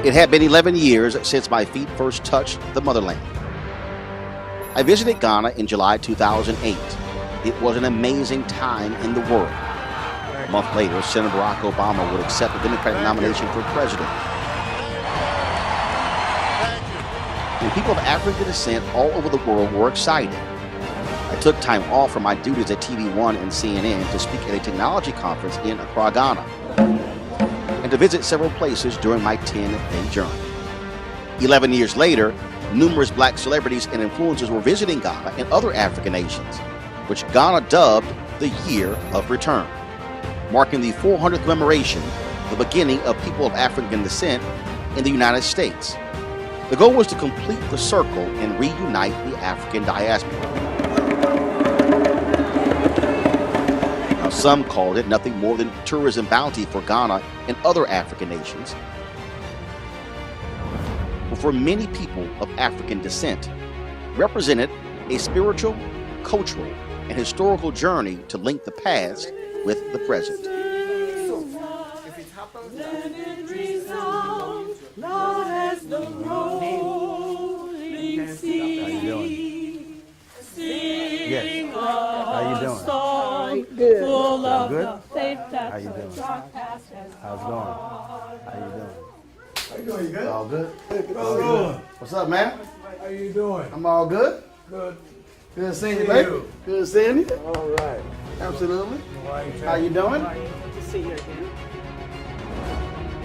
It had been 11 years since my feet first touched the motherland. I visited Ghana in July 2008. It was an amazing time in the world. A month later, Senator Barack Obama would accept the Democratic nomination for president. And people of African descent all over the world were excited. I took time off from my duties at Pt.1 and CNN to speak at a technology conference in Accra, Ghana, and to visit several places during my 10-day journey. 11 years later, numerous black celebrities and influencers were visiting Ghana and other African nations, which Ghana dubbed the Year of Return, marking the 400th commemoration, the beginning of people of African descent in the United States. The goal was to complete the circle and reunite the African diaspora. Now, some called it nothing more than tourism bounty for Ghana and other African nations. But for many people of African descent, represented a spiritual, cultural, and historical journey to link the past with the present. If it happens, then it resounds, loud as the rolling sea. Sing How you doing? a song full of Good? the faith that How you doing? the dark past has How's it going? How you doing? How you doing? You good? All good? All good. What's up, man? How you doing? I'm all good. Good. Good seeing you, baby. Good seeing you. All right. Absolutely. How you doing?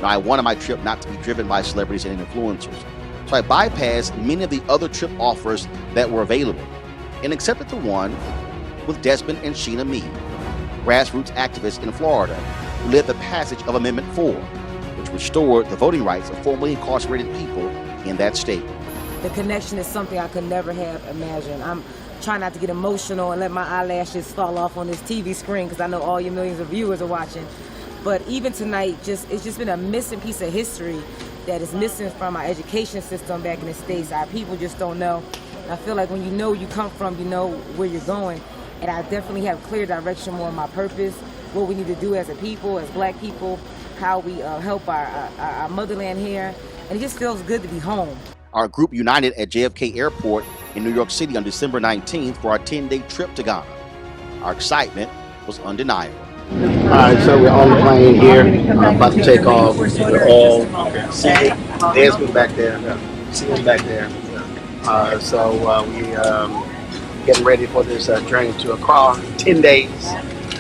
Now, I wanted my trip not to be driven by celebrities and influencers, so I bypassed many of the other trip offers that were available and accepted the one with Desmond and Sheena Mead, grassroots activists in Florida who led the passage of Amendment 4, which restored the voting rights of formerly incarcerated people in that state. The connection is something I could never have imagined. I'm trying not to get emotional and let my eyelashes fall off on this TV screen because I know all your millions of viewers are watching. But even tonight, it's just been a missing piece of history that is missing from our education system back in the States. Our people just don't know. And I feel like when you know where you come from, you know where you're going. And I definitely have clear direction more on my purpose, what we need to do as a people, as black people, how we help our motherland here. And it just feels good to be home. Our group united at JFK Airport in New York City on December 19th for our 10-day trip to Ghana. Our excitement was undeniable. All right, so we're on the plane here. About to take off. We're all seated. Desmond back there. Seated back there. So we getting ready for this journey to Accra. 10 days.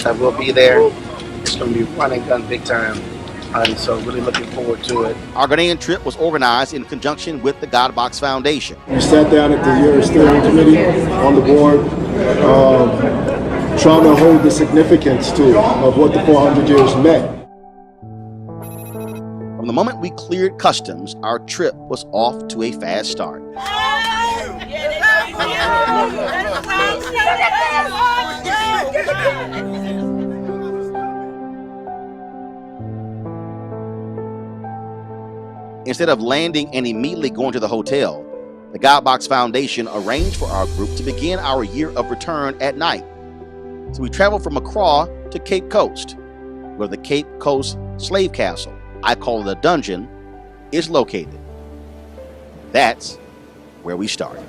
We'll be there. It's going to be running gun big time. And so really looking forward to it. Our Ghanaian trip was organized in conjunction with the God Box Foundation. We sat down at the year steering committee on the board, trying to hold the significance to of what the 400 years meant. From the moment we cleared customs, our trip was off to a fast start. Instead of landing and immediately going to the hotel, the God Box Foundation arranged for our group to begin our year of return at night. So we traveled from Accra to Cape Coast, where the Cape Coast Slave Castle, I call it a dungeon, is located. That's where we started.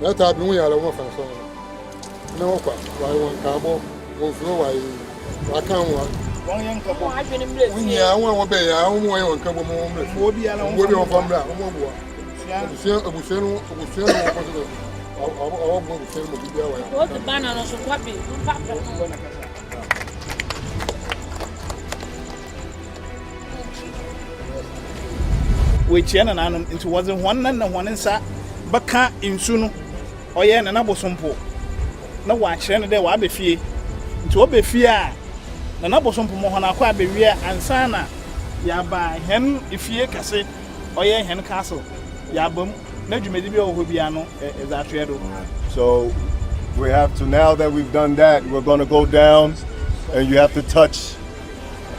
That I've been we are one for so. No, why one cabo, Go through I can't walk. One young couple. I want to be. I don't want to come home. We'll be alone. We'll be on from that. I want to walk. I will send What the banana so happy? We channel and it wasn't one and one inside, but can't in soon or yen and abo sompo. No one channel there will be fear. To be fear. The number some Mohana quite be rear and sana. Ya by hen if ye cassette or ye hen castle. Yabum, Nejumedio Hubiano is that true. So we have to, now that we've done that, we're going to go down and you have to touch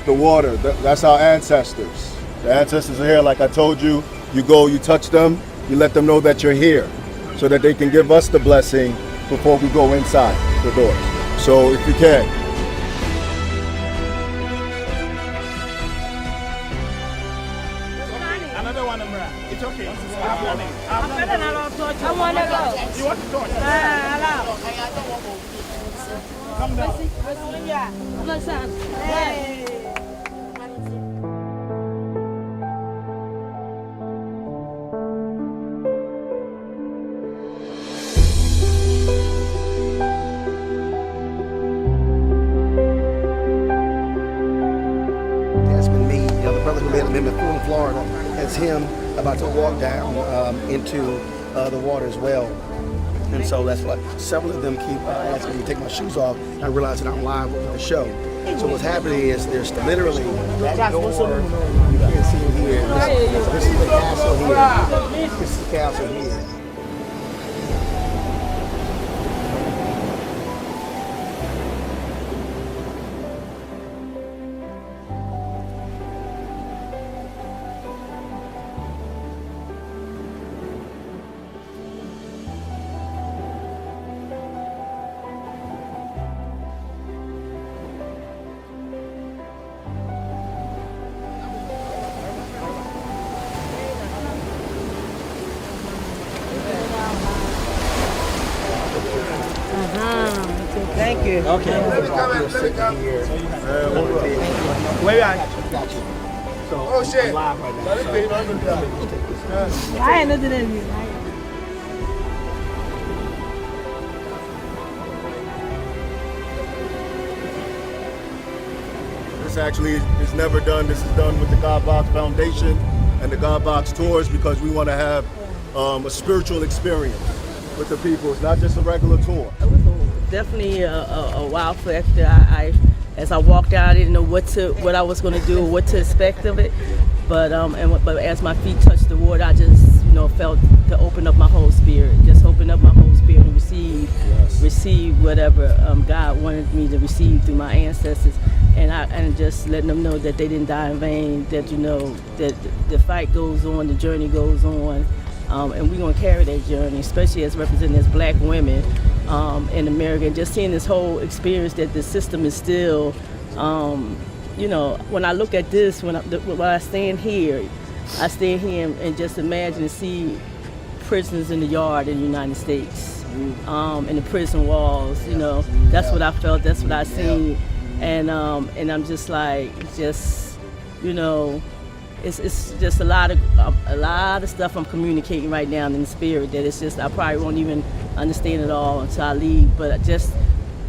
the water. That's our ancestors. The ancestors are here, like I told you. You go, you touch them, you let them know that you're here so that they can give us the blessing before we go inside the doors. So if you can. Another one, it's okay. I want to go. You want to talk? Come down. That's been me. The brother who led him in Florida, as him about to walk down into the water as well. And so that's why several of them keep asking me to take my shoes off. I realize that I'm live with the show. So what's happening is there's literally that door. You can't see it here. This is the castle here. This is the castle here. Thank you. Okay. Where are you? Oh shit. Live right now. I ain't nothing in me. This actually is never done. This is done with the God Box Foundation and the God Box Tours because we want to have a spiritual experience with the people. It's not just a regular tour. It was definitely a wow factor. As I walked out, I didn't know what I was going to do, or what to expect of it. But as my feet touched the water, I just felt to open up my whole spirit, just open up my whole spirit and receive whatever God wanted me to receive through my ancestors, and just letting them know that they didn't die in vain. That that the fight goes on, the journey goes on. And we're going to carry that journey, especially as represented as black women in America. And just seeing this whole experience that the system is still, when I look at this, when I stand here and just imagine and see prisons in the yard in the United States, in the prison walls. That's what I felt. That's what I seen, and I'm just like, It's just a lot of stuff I'm communicating right now in the spirit that it's just I probably won't even understand it all until I leave. But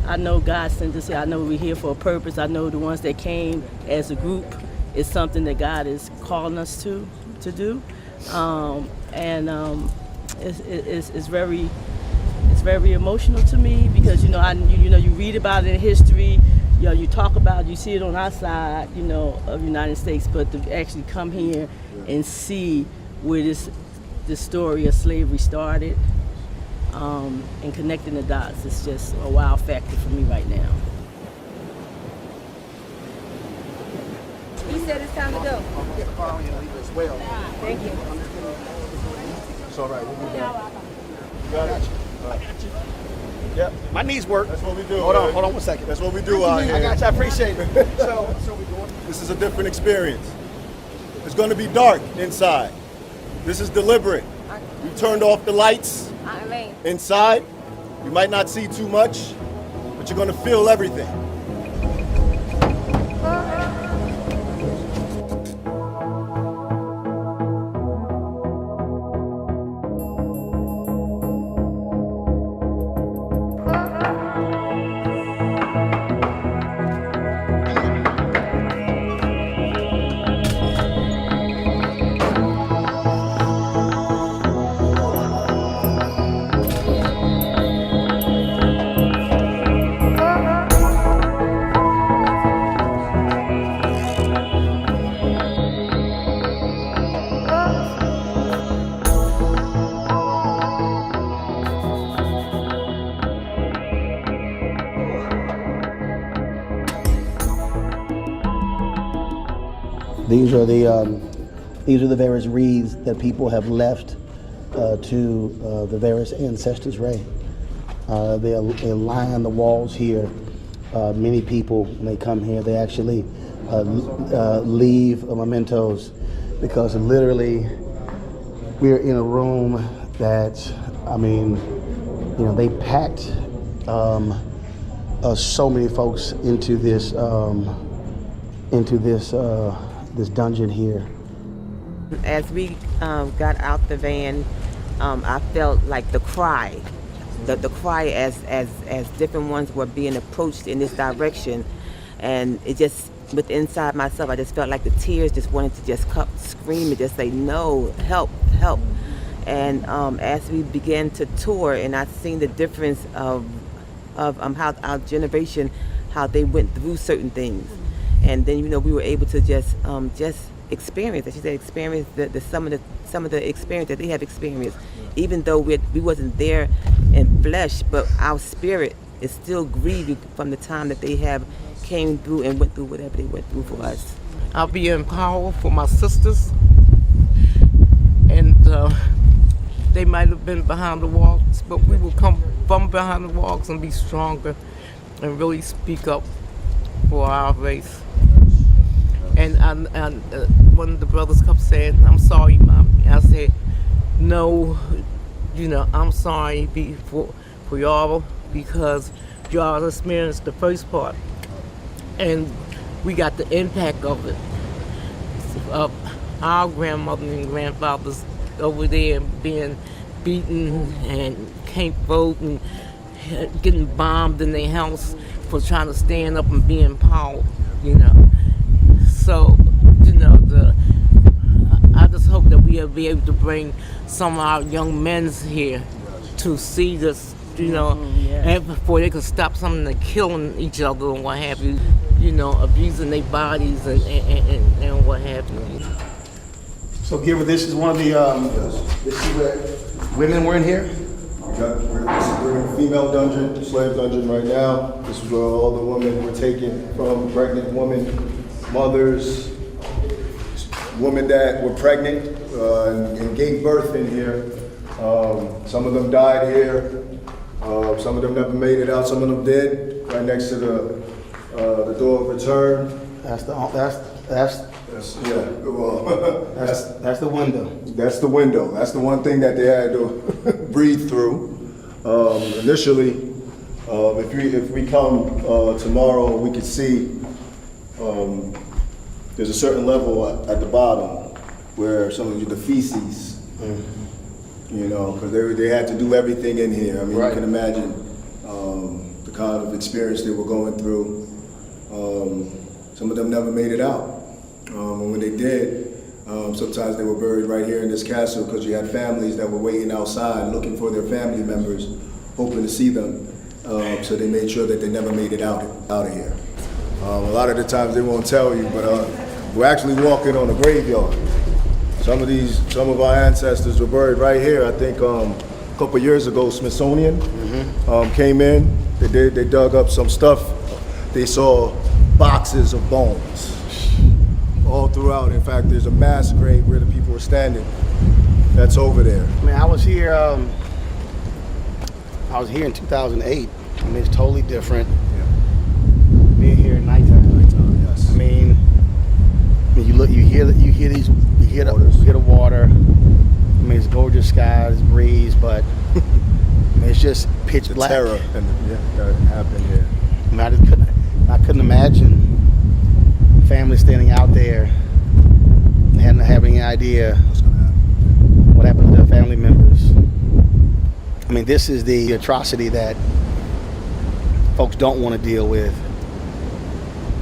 I know God sent us here. I know we're here for a purpose. I know the ones that came as a group is something that God is calling us to do, it's very emotional to me because you read about it in history. You talk about, you see it on our side, of the United States, but to actually come here and see where this story of slavery started, and connecting the dots, it's just a wow factor for me right now. He said it's time to go. I'll get the car and leave as well. Thank you. It's all right. We'll be back. Got you. Yeah, my knees work. That's what we do. Hold on 1 second. That's what we do out here. I got you. I appreciate it. So we going. This is a different experience. It's going to be dark inside. This is deliberate. We turned off the lights inside. You might not see too much, but you're gonna feel everything. These are the various wreaths that people have left to the various ancestors' grave. They line the walls here. Many people, when they come here, they actually leave mementos, because literally we're in a room that, I mean, you know, they packed so many folks into this this dungeon here. As we got out the van, I felt like the cry as different ones were being approached in this direction, and it just, with inside myself, I just felt like the tears just wanted to just scream and just say, no, help, help. And as we began to tour, and I seen the difference of how our generation, how they went through certain things, and then, you know, we were able to just experience, as she said, experience some of the experience that they have experienced, even though we wasn't there in flesh, but our spirit is still grieving from the time that they have came through and went through whatever they went through for us. I'll be in power for my sisters, and they might have been behind the walls, but we will come from behind the walls and be stronger and really speak up for our race. And one of the brothers kept saying, "I'm sorry, Mom." I said, "No, you know, I'm sorry for y'all, because y'all experienced the first part, and we got the impact of it, of our grandmother and grandfathers over there being beaten and can't vote and getting bombed in their house for trying to stand up and be in power, you know." So, you know, I just hope that we'll be able to bring some of our young men here to see this, you know, and before they can stop some of the killing each other and what have you, you know, abusing their bodies and what have you. So, Gilbert, this is one of the, this is where women were in here? We're in a female dungeon, slave dungeon right now. This is where all the women were taken from, pregnant women, mothers, women that were pregnant and gave birth in here. Some of them died here. Some of them never made it out. Some of them did, right next to the door of return. That's the window. That's the window. That's the one thing that they had to breathe through. Initially, if we come tomorrow, we could see there's a certain level at the bottom where some of the feces, you know, because they had to do everything in here. I mean, you can imagine the kind of experience they were going through. Some of them never made it out. And when they did, sometimes they were buried right here in this castle, because you had families that were waiting outside looking for their family members, hoping to see them. So they made sure that they never made it out of here. A lot of the times they won't tell you, but we're actually walking on a graveyard. Some of our ancestors were buried right here. I think a couple years ago, Smithsonian came in. They dug up some stuff. They saw boxes of bones all throughout. In fact, there's a mass grave where the people were standing. That's over there. I mean, I was here in 2008. I mean, it's totally different. Being here at nighttime. Yes. I mean, you hear the water. I mean, it's gorgeous skies, breeze, but mean, it's just pitch The black. terror and that happened here. I mean, I couldn't imagine families standing out there and not having any idea What's gonna happen? what happened to their family members. I mean, this is the atrocity that folks don't want to deal with.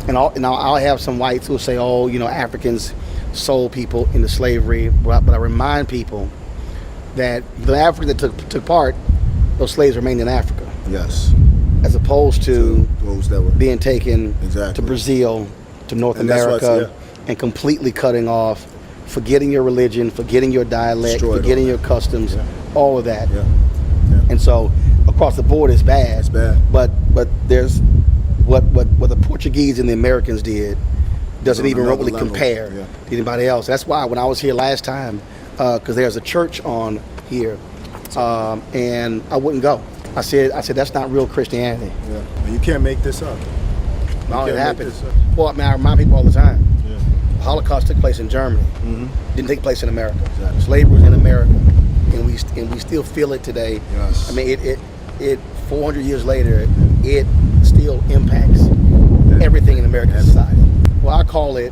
And I'll have some whites who will say, oh, you know, Africans sold people into slavery. But I remind people that the Africa that took part, those slaves remained in Africa. Yes. As opposed to those that were being taken exactly to Brazil, to North And that's America, and completely cutting off, forgetting your religion, forgetting your dialect, Destroyed forgetting all your customs, all of that. Yeah. And so across the board it's bad. It's bad. But there's what the Portuguese and the Americans did doesn't On even another really level. compare Yeah. to anybody else. That's why when I was here last time, because there's a church on here, and I wouldn't go. I said that's not real Christianity. Yeah. And you can't make this up. No, You it can't make happened. this up. Well, I mean, I remind people all the time. Yeah. The Holocaust took place in Germany. Mm-hmm. Didn't take place in America. Exactly. Slavery was in America, and we still feel it today. Yes. I mean, it 400 years later, it still impacts everything in American society. Well, I call it,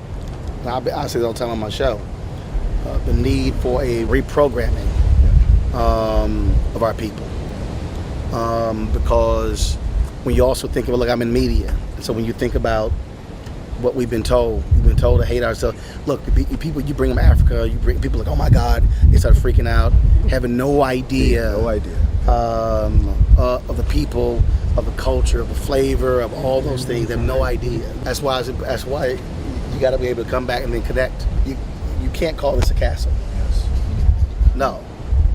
I say it all the time on my show, the need for a reprogramming of our people. Because when you also think about, look, I'm in media, and so when you think about what we've been told to hate ourselves. Look, people, you bring them to Africa, you bring people like, oh my God, they start freaking out, having no idea. No idea. Of the people, of the culture, of the flavor, of all those things. They have no idea. That's why you got to be able to come back and then connect. You can't call this a castle. Yes. No,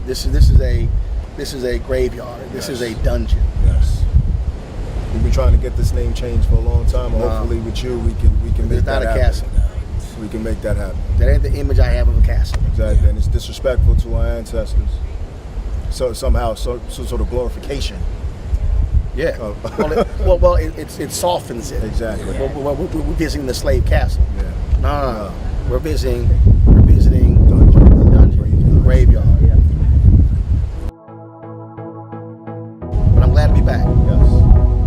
this is a graveyard. This is a dungeon. Yes. We've been trying to get this name changed for a long time. Hopefully, with you, we can make It's that not a happen. castle. We can make that happen. That ain't the image I have of a castle. Exactly, and it's disrespectful to our ancestors. So somehow, some sort of glorification. Yeah. It softens it. Exactly. We're visiting the slave castle. Yeah. No. We're visiting dungeon, graveyard. But I'm glad to be back. Yes.